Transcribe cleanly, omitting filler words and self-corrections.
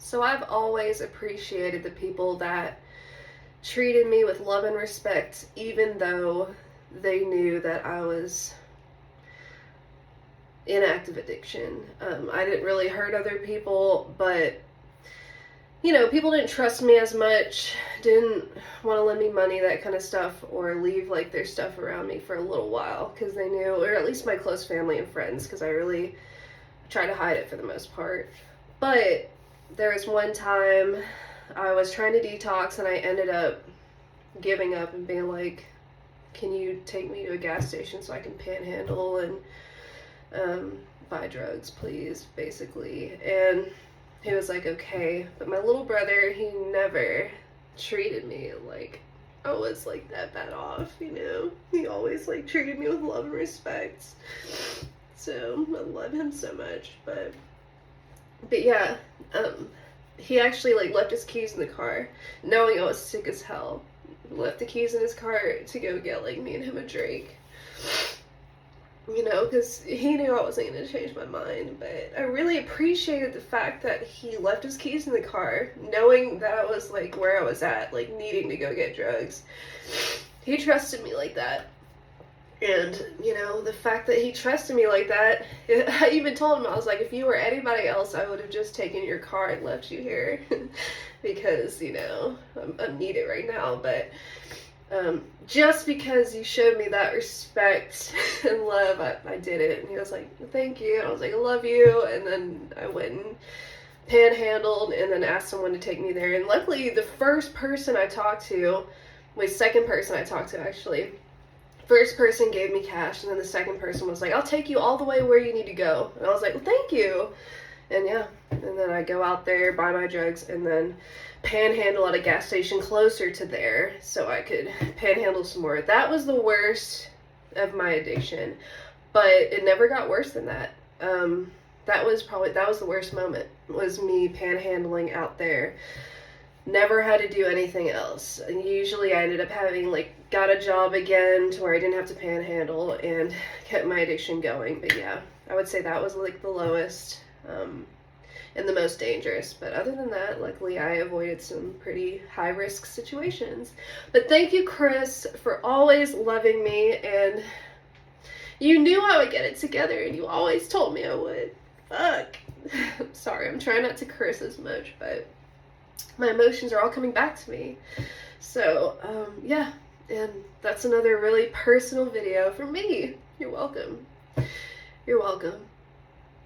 So I've always appreciated the people that treated me with love and respect, even though they knew that I was in active addiction. I didn't really hurt other people, but people didn't trust me as much, didn't want to lend me money, that kind of stuff, or leave like their stuff around me for a little while because they knew, or at least my close family and friends, because I really tried to hide it for the most part. But there was one time I was trying to detox and I ended up giving up and being like, can you take me to a gas station so I can panhandle and buy drugs, please, basically. And he was like, okay. But my little brother, he never treated me like I was like that bad off, He always like treated me with love and respect. So I love him so much. But yeah, he actually like left his keys in the car, knowing I was sick as hell. Left the keys in his car to go get like me and him a drink. Because he knew I wasn't going to change my mind. But I really appreciated the fact that he left his keys in the car, knowing that I was like where I was at, like needing to go get drugs. He trusted me like that. And, the fact that he trusted me like that, I even told him, I was like, if you were anybody else, I would have just taken your car and left you here. Because, I'm needed right now. But just because you showed me that respect and love, I did it. And he was like, thank you. And I was like, I love you. And then I went and panhandled and then asked someone to take me there. And luckily, the first person I talked to, second person I talked to actually, first person gave me cash, and then the second person was like, I'll take you all the way where you need to go. And I was like, well, thank you. And yeah, and then I go out there, buy my drugs, and then panhandle at a gas station closer to there so I could panhandle some more. That was the worst of my addiction, but it never got worse than that. That was the worst moment, was me panhandling out there. Never had to do anything else. And usually I ended up having got a job again to where I didn't have to panhandle and kept my addiction going. But yeah, I would say that was the lowest and the most dangerous. But other than that, luckily I avoided some pretty high risk situations. But thank you, Chris, for always loving me, and you knew I would get it together and you always told me I would. Fuck. Sorry, I'm trying not to curse as much, but my emotions are all coming back to me. So, yeah, and that's another really personal video for me. You're welcome. You're welcome.